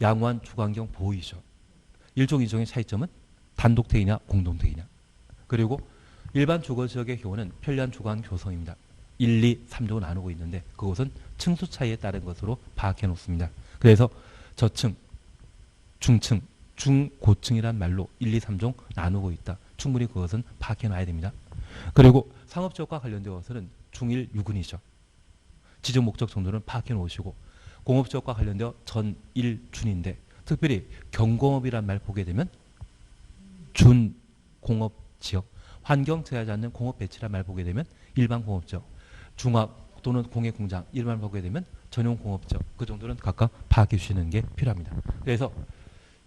양호한 주거환경 보호이죠. 일종 이종의 차이점은 단독택이냐 공동택이냐. 그리고 일반 주거 지역의 경우는 편리한 주거환 조성입니다. 1, 2, 3종을 나누고 있는데 그것은 층수 차이에 따른 것으로 파악해 놓습니다. 그래서 저층, 중층, 중고층이란 말로 1, 2, 3종 나누고 있다. 충분히 그것은 파악해 놔야 됩니다. 그리고 상업지역과 관련되어서는 중일 유근이죠. 지정 목적 정도는 파악해 놓으시고 공업지역과 관련되어 전일준인데 특별히 경공업이란 말 보게 되면 준공업지역, 환경 제하지 않는 공업 배치란 말 보게 되면 일반 공업지역, 중합 또는 공예공장 이런 말 보게 되면 전용 공업지역 그 정도는 각각 파악해 주시는 게 필요합니다. 그래서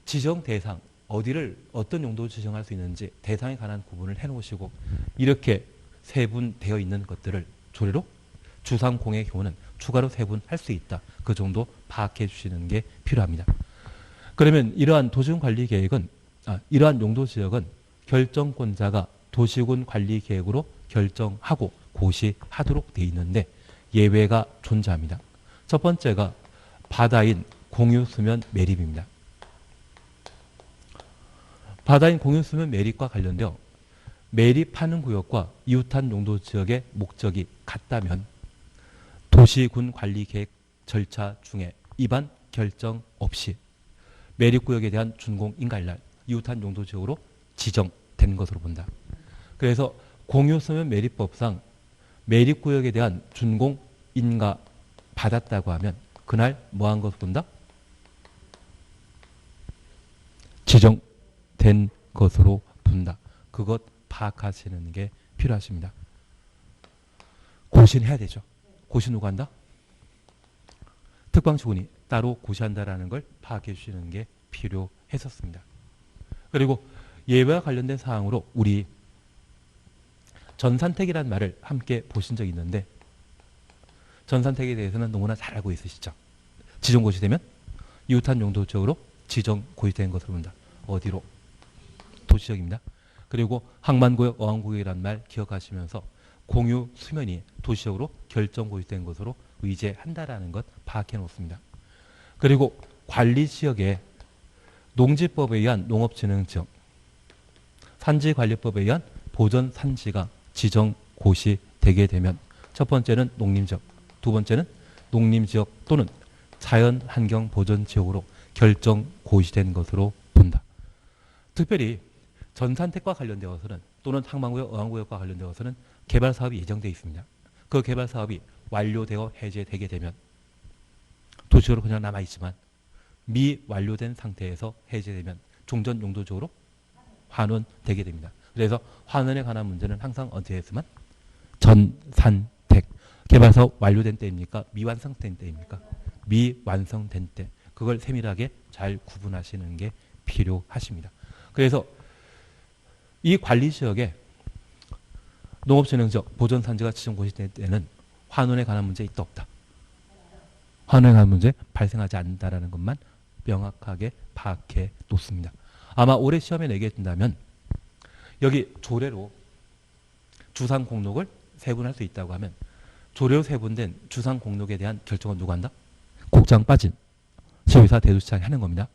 지정 대상 어디를 어떤 용도로 지정할 수 있는지 대상에 관한 구분을 해놓으시고 이렇게 세분되어 있는 것들을 조례로 주상공의 경우는 추가로 세분할 수 있다. 그 정도 파악해 주시는 게 필요합니다. 그러면 이러한 도시군 관리 계획은 이러한 용도 지역은 결정권자가 도시군 관리 계획으로 결정하고 고시하도록 되어 있는데 예외가 존재합니다. 첫 번째가 바다인 공유수면 매립입니다. 바다인 공유수면 매립과 관련되어 매립하는 구역과 이웃한 용도 지역의 목적이 같다면 도시군 관리 계획 절차 중에 위반 결정 없이 매립구역에 대한 준공 인가일날 이웃한 용도 지역으로 지정된 것으로 본다. 그래서 공유수면 매립법상 매립구역에 대한 준공 인가 받았다고 하면 그날 뭐한 것으로 본다? 지정된 것으로 본다. 그것 파악하시는 게 필요하십니다. 고시는 해야 되죠. 고시 누가 한다? 특방지군이 따로 고시한다라는 걸 파악해 주시는 게 필요했었습니다. 그리고 예외와 관련된 사항으로 우리 전산택이라는 말을 함께 보신 적이 있는데 전산택에 대해서는 너무나 잘 알고 있으시죠. 지정고시되면 이웃한 용도 지역으로 지정고시된 것으로 본다. 어디로? 도시지역입니다. 그리고 항만구역, 어항구역이라는 말 기억하시면서 공유 수면이 도시적으로 결정고시된 것으로 의제한다라는 것 파악해 놓습니다. 그리고 관리지역에 농지법에 의한 농업진흥지역, 산지관리법에 의한 보전산지가 지정고시되게 되면 첫 번째는 농림지역, 두 번째는 농림지역 또는 자연환경보전지역으로 결정고시된 것으로 본다. 특별히 전산택과 관련되어서는 또는 항만구역, 어항구역과 관련되어서는 개발사업이 예정되어 있습니다. 그 개발사업이 완료되어 해제되게 되면 도시적으로 그냥 남아있지만 미완료된 상태에서 해제되면 종전용도적으로 환원되게 됩니다. 그래서 환원에 관한 문제는 항상 언제 했으면 전산택. 개발사업 완료된 때입니까? 미완성된 때입니까? 미완성된 때. 그걸 세밀하게 잘 구분하시는 게 필요하십니다. 그래서 이 관리지역에 농업진흥지역, 보전산지가 지정고시될 때는 환원에 관한 문제 있다 없다. 환원에 관한 문제 발생하지 않는다라는 것만 명확하게 파악해 놓습니다. 아마 올해 시험에 내게 된다면 여기 조례로 주상 공록을 세분할 수 있다고 하면 조례로 세분된 주상 공록에 대한 결정은 누가 한다? 국장 빠진 시의사 대도시장이 하는 겁니다.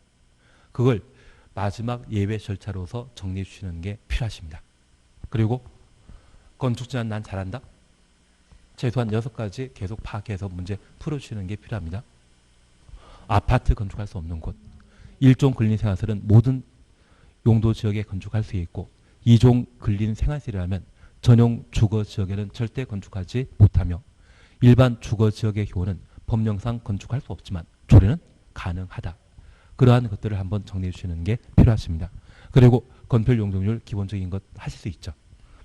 그걸 마지막 예외 절차로서 정리해 주시는 게 필요하십니다. 그리고 건축자는 난 잘한다. 최소한 6가지 계속 파악해서 문제 풀어주시는 게 필요합니다. 아파트 건축할 수 없는 곳, 1종 근린 생활시설은 모든 용도 지역에 건축할 수 있고 2종 근린 생활시설이라면 전용 주거 지역에는 절대 건축하지 못하며 일반 주거 지역의 경우는 법령상 건축할 수 없지만 조례는 가능하다. 그러한 것들을 한번 정리해 주시는 게 필요하십니다. 그리고 건폐율 용적률 기본적인 것 하실 수 있죠.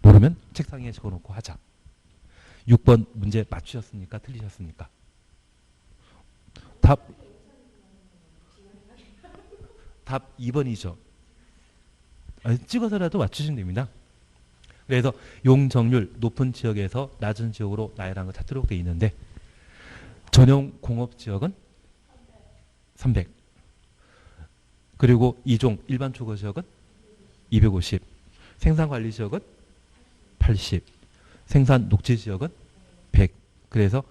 모르면 책상에 적어놓고 하자. 6번 문제 맞추셨습니까? 틀리셨습니까? 답 2번이죠. 찍어서라도 맞추시면 됩니다. 그래서 용적률 높은 지역에서 낮은 지역으로 나열한 거 찾도록 되어 있는데 전용 공업 지역은 300. 그리고 2종 일반 주거 지역은 250. 생산관리 지역은 80. 생산 녹지 지역은 100. 그래서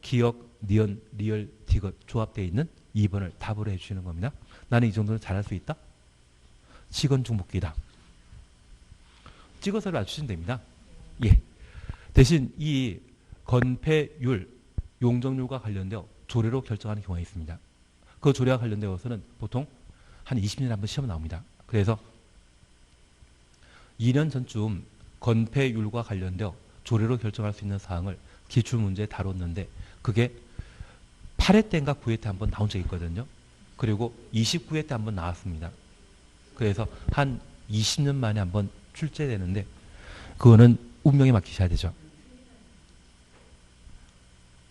기역, 니은, 리얼, 디귿 조합되어 있는 2번을 답으로 해주시는 겁니다. 나는 이 정도는 잘할 수 있다? 직원 중복기다. 찍어서 맞추시면 됩니다. 예. 대신 이 건폐율, 용적률과 관련되어 조례로 결정하는 경우가 있습니다. 그 조례와 관련되어서는 보통 한 20년에 한 번 시험 나옵니다. 그래서 2년 전쯤 건폐율과 관련되어 조례로 결정할 수 있는 사항을 기출문제에 다뤘는데 그게 8회 때인가 9회 때 한 번 나온 적이 있거든요. 그리고 29회 때 한 번 나왔습니다. 그래서 한 20년 만에 한 번 출제되는데 그거는 운명에 맡기셔야 되죠.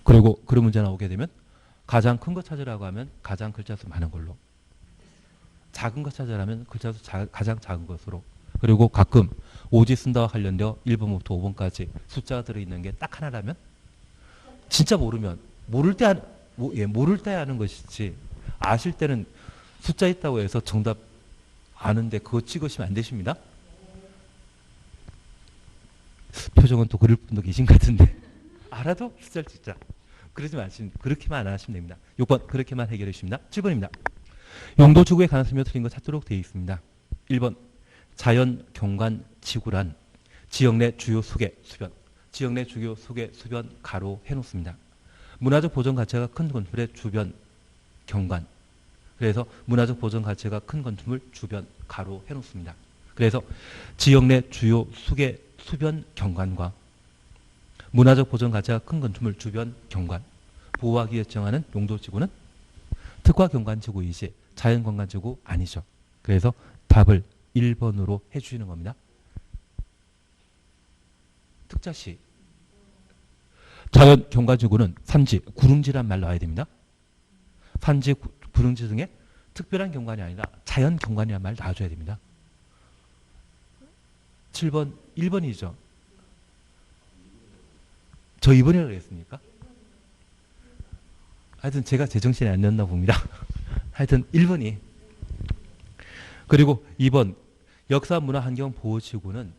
그리고 그런 문제 나오게 되면 가장 큰 거 찾으라고 하면 가장 글자 수 많은 걸로, 작은 거 찾으라면 글자 수 가장 작은 것으로, 그리고 가끔 오지 쓴다와 관련되어 1번부터 5번까지 숫자가 들어있는 게 딱 하나라면 진짜 모르면 모를 때 하는 것이지 아실 때는 숫자 있다고 해서 정답 아는데 그거 찍으시면 안 되십니다. 표정은 또 그럴 분도 계신 것 같은데 알아도 숫자를 찍자. 그렇게만 안 하시면 됩니다. 6번 그렇게만 해결해 주십니다. 7번입니다. 용도 지구에 관한 설명 틀린 거 찾도록 되어 있습니다. 1번 자연 경관 지구란 지역 내 주요 수계 수변, 지역 내 주요 수계 수변 가로 해놓습니다. 문화적 보존 가치가 큰 건물의 주변 경관, 그래서 문화적 보존 가치가 큰 건축물 주변 가로 해놓습니다. 그래서 지역 내 주요 수계 수변 경관과 문화적 보존 가치가 큰 건축물 주변 경관, 보호하기 위해 정하는 용도지구는 특화 경관지구이지 자연경관지구 아니죠. 그래서 답을 1번으로 해주시는 겁니다. 특자시 자연경관지구는 산지, 구릉지란 말 나와야 됩니다. 산지, 구릉지 등의 특별한 경관이 아니라 자연경관이란 말 나와줘야 됩니다. 7번 1번이죠. 저 2번이라고 그랬습니까? 하여튼 제가 제정신이 아니었나 봅니다. 하여튼 1번이. 그리고 2번 역사문화환경보호지구는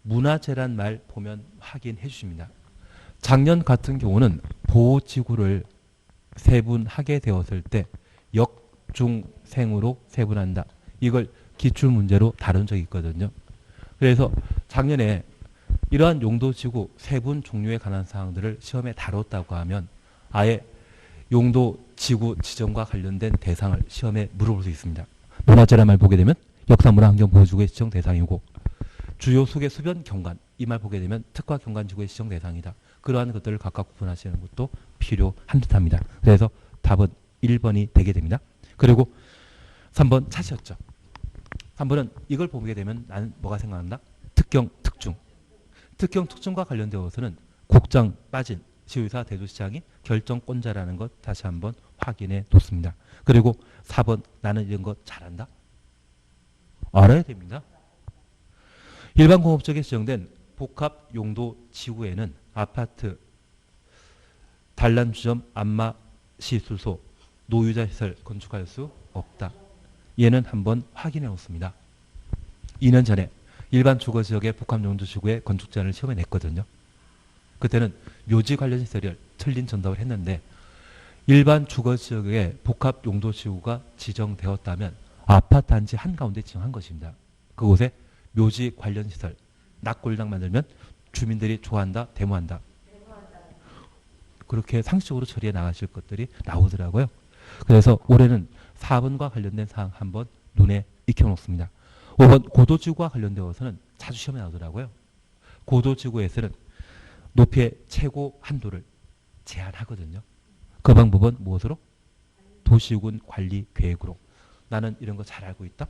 문화재란 말 보면 확인해 주십니다. 작년 같은 경우는 보호지구를 세분하게 되었을 때 역중생으로 세분한다. 이걸 기출문제로 다룬 적이 있거든요. 그래서 작년에 이러한 용도지구 세분 종류에 관한 사항들을 시험에 다뤘다고 하면 아예 용도지구 지정과 관련된 대상을 시험에 물어볼 수 있습니다. 문화재란 말 보게 되면 역사문화환경보호지구의 지정 대상이고, 주요 수계 수변 경관 이 말 보게 되면 특화 경관지구의 지정 대상이다. 그러한 것들을 각각 구분하시는 것도 필요한 듯합니다. 그래서 답은 1번이 되게 됩니다. 그리고 3번 찾으셨죠? 3번은 이걸 보게 되면 나는 뭐가 생각난다? 특경, 특중. 특경, 특중과 관련되어서는 국장 빠진 시의사 대도시장이 결정권자라는 것 다시 한번 확인해 놓습니다. 그리고 4번 나는 이런 거 잘한다? 알아야 됩니다. 일반 공업적에 지정된 복합 용도 지구에는 아파트, 단란주점, 안마, 시술소, 노유자 시설 건축할 수 없다. 얘는 한번 확인해 놓습니다. 2년 전에 일반 주거지역의 복합용도지구의 건축 제한을 시험에 냈거든요. 그때는 묘지 관련 시설을 틀린 정답을 했는데 일반 주거지역의 복합용도지구가 지정되었다면 아파트 단지 한가운데 지정한 것입니다. 그곳에 묘지 관련 시설, 낙골당 만들면 주민들이 좋아한다, 데모한다. 그렇게 상식적으로 처리해 나가실 것들이 나오더라고요. 그래서 올해는 4번과 관련된 사항 한번 눈에 익혀놓습니다. 5번 고도지구와 관련되어서는 자주 시험에 나오더라고요. 고도지구에서는 높이의 최고 한도를 제한하거든요. 그 방법은 무엇으로? 도시군 관리 계획으로. 나는 이런 거 잘 알고 있다?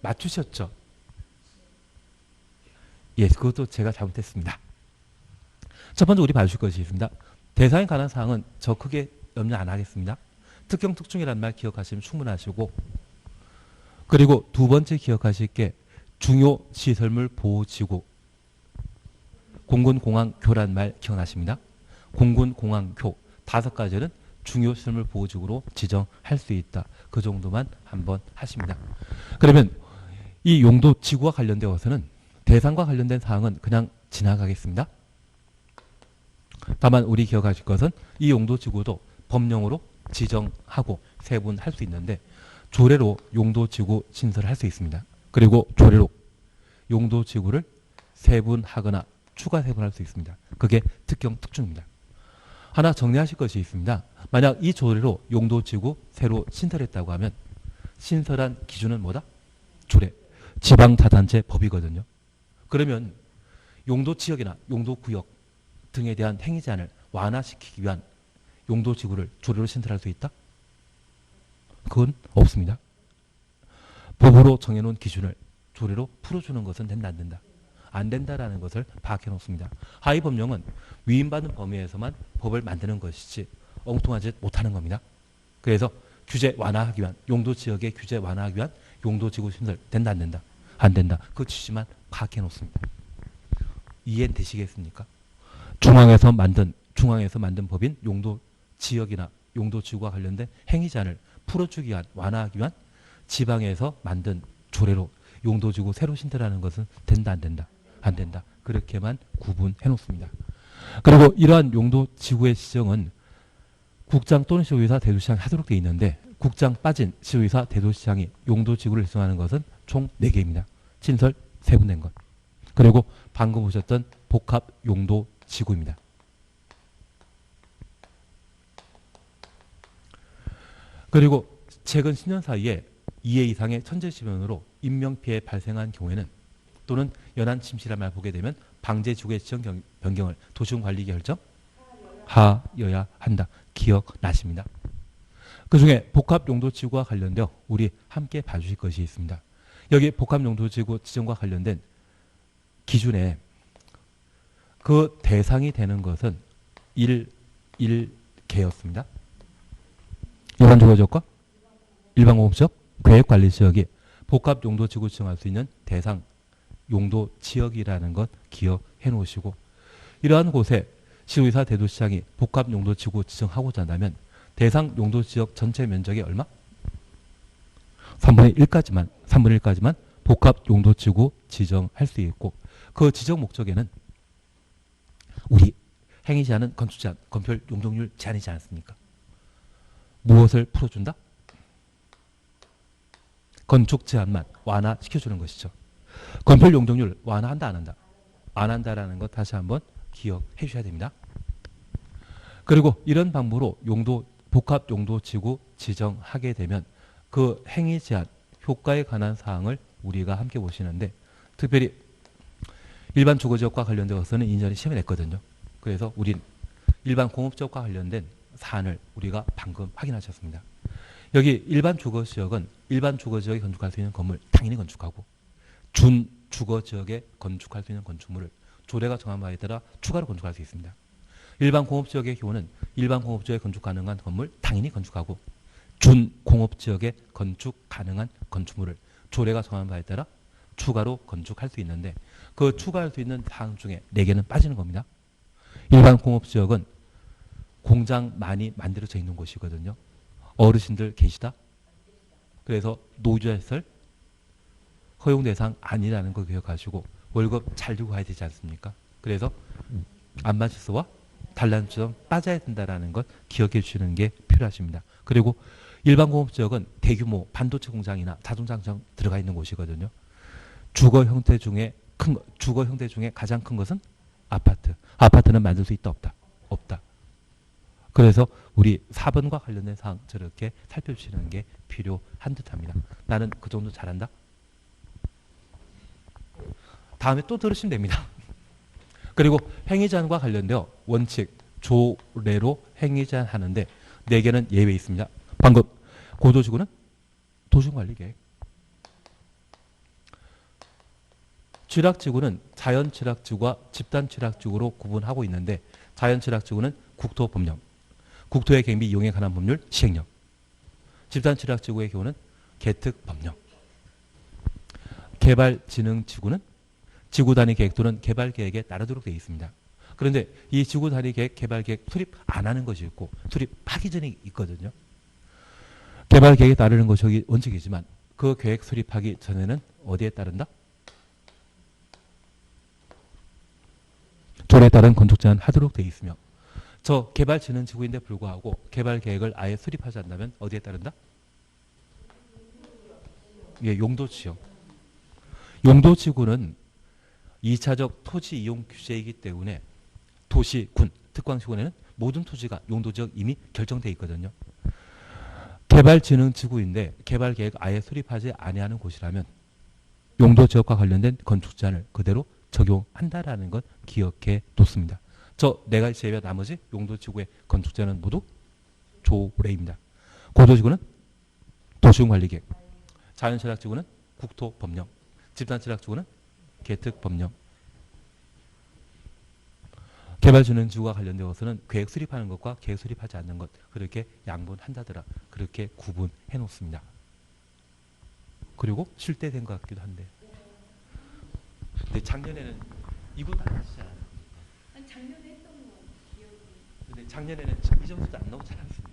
맞추셨죠? 예, 그것도 제가 잘못했습니다. 첫 번째 우리 봐주실 것이 있습니다. 대상에 관한 사항은 저 크게 염려 안 하겠습니다. 특경 특중이라는 말 기억하시면 충분하시고, 그리고 두 번째 기억하실 게 중요 시설물 보호지구, 공군공항교란 말 기억나십니다. 공군공항교 5가지는 중요 시설물 보호지구로 지정할 수 있다. 그 정도만 한번 하십니다. 그러면 이 용도 지구와 관련되어서는 대상과 관련된 사항은 그냥 지나가겠습니다. 다만 우리 기억하실 것은 이 용도 지구도 법령으로 지정하고 세분할 수 있는데 조례로 용도 지구 신설을 할 수 있습니다. 그리고 조례로 용도 지구를 세분하거나 추가 세분할 수 있습니다. 그게 특경 특중입니다. 하나 정리하실 것이 있습니다. 만약 이 조례로 용도 지구 새로 신설했다고 하면 신설한 기준은 뭐다? 조례, 지방자치단체 법이거든요. 그러면 용도 지역이나 용도 구역 등에 대한 행위 제한을 완화시키기 위한 용도 지구를 조례로 신설할 수 있다? 그건 없습니다. 법으로 정해놓은 기준을 조례로 풀어주는 것은 된다, 안 된다? 안 된다라는 것을 파악해 놓습니다. 하위 법령은 위임받은 범위에서만 법을 만드는 것이지 엉뚱하지 못하는 겁니다. 그래서 규제 완화하기 위한, 용도 지역의 규제 완화하기 위한 용도 지구 신설 된다, 안 된다? 안 된다. 그 취지만 파악해 놓습니다. 이해되시겠습니까? 중앙에서 만든 법인 용도 지역이나 용도 지구와 관련된 행위 제한을 풀어주기 위한, 완화하기 위한 지방에서 만든 조례로 용도 지구 새로 신설하는 것은 된다, 안 된다? 안 된다. 그렇게만 구분해 놓습니다. 그리고 이러한 용도 지구의 지정은 국장 또는 시도의사 대도시장이 하도록 되어 있는데 국장 빠진 시도의사 대도시장이 용도 지구를 지정하는 것은 총 4개입니다. 신설 세분된 것. 그리고 방금 보셨던 복합 용도 지구입니다. 그리고 최근 10년 사이에 2회 이상의 천재지변으로 인명피해 발생한 경우에는 또는 연안 침실한 말 보게 되면 방제지구의 지정 변경을 도시군관리결정 하여야 한다. 기억나십니다. 그중에 복합용도지구와 관련되어 우리 함께 봐주실 것이 있습니다. 여기 복합용도지구 지정과 관련된 기준에 그 대상이 되는 것은 1개였습니다. 일반주거지역과 일반공업지역, 계획관리지역이 복합용도지구 지정할 수 있는 대상 용도지역이라는 것 기억해 놓으시고, 이러한 곳에 시도의사 대도시장이 복합용도지구 지정하고자 한다면 대상 용도지역 전체 면적의 얼마? 3분의 1까지만 복합용도지구 지정할 수 있고, 그 지정 목적에는 우리 행위 제한은 건축 제한, 건폐율 용적률 제한이지 않습니까? 무엇을 풀어준다? 건축 제한만 완화시켜주는 것이죠. 건폐율 용적률 완화한다, 안 한다? 안 한다라는 것 다시 한번 기억해 주셔야 됩니다. 그리고 이런 방법으로 복합 용도지구 지정하게 되면 그 행위 제한, 효과에 관한 사항을 우리가 함께 보시는데, 특별히 일반 주거지역과 관련되어서는 2년 전에 시험을 냈거든요. 그래서 우린 일반 공업지역과 관련된 사안을 우리가 방금 확인하셨습니다. 여기 일반 주거지역은 일반 주거지역에 건축할 수 있는 건물 당연히 건축하고, 준 주거지역에 건축할 수 있는 건축물을 조례가 정한 바에 따라 추가로 건축할 수 있습니다. 일반 공업지역의 경우는 일반 공업지역에 건축 가능한 건물 당연히 건축하고, 준 공업지역에 건축 가능한 건축물을 조례가 정한 바에 따라 추가로 건축할 수 있는데, 그 추가할 수 있는 사항 중에 4개는 빠지는 겁니다. 일반 공업지역은 공장 많이 만들어져 있는 곳이거든요. 어르신들 계시다? 그래서 노후자시설 허용 대상 아니라는 거 기억하시고 월급 잘 주고 가야 되지 않습니까? 그래서 안마실서와 단란주점 빠져야 된다는 것 기억해 주시는 게 필요하십니다. 그리고 일반공업지역은 대규모 반도체 공장이나 자동차 공장 들어가 있는 곳이거든요. 주거 형태 중에 가장 큰 것은 아파트. 아파트는 만들 수 있다 없다? 없다. 그래서 우리 4번과 관련된 사항 저렇게 살펴주시는 게 필요한 듯합니다. 나는 그 정도 잘한다? 다음에 또 들으시면 됩니다. 그리고 행위제한과 관련되어 원칙, 조례로 행위제한 하는데 4개는 예외 있습니다. 방금 고도지구는 도시관리계획. 취락지구는 자연취락지구와 집단취락지구로 구분하고 있는데 자연취락지구는 국토법령, 국토의 갱비 이용에 관한 법률 시행령, 집단취락지구의 경우는 개특법령, 개발진흥지구는 지구단위 계획 또는 개발계획에 따르도록 되어 있습니다. 그런데 이 지구단위 계획, 개발계획 수립 안 하는 것이 있고 수립하기 전에 있거든요. 개발계획에 따르는 것이 원칙이지만 그 계획 수립하기 전에는 어디에 따른다? 조례에 따른 건축 제한 하도록 되어 있으며 저 개발진흥지구인데 불구하고 개발계획을 아예 수립하지 않는다면 어디에 따른다? 예, 용도지역. 용도지구는 2차적 토지 이용 규제이기 때문에 도시, 군, 특광시군에는 모든 토지가 용도지역 이미 결정되어 있거든요. 개발진흥지구인데 개발계획 아예 수립하지 아니하는 곳이라면 용도지역과 관련된 건축 제한을 그대로 적용한다라는 것 기억해 뒀습니다. 저 4가지 제외 나머지 용도지구의 건축 제한은 모두 조례입니다. 고도지구는 도시군관리계획, 자연취락지구는 국토법령, 집단취락지구는 개특법령. 개발진흥지구와 관련되어서는 계획 수립하는 것과 계획 수립하지 않는 것 그렇게 양분한다더라. 그렇게 구분해 놓습니다. 그리고 실대된 것 같기도 한데. 근데 작년에는 이것도 안 하시지 않아요? 작년에 했던 거 기억이. 근데 작년에는 이 점수도 안 나오지 않았습니까?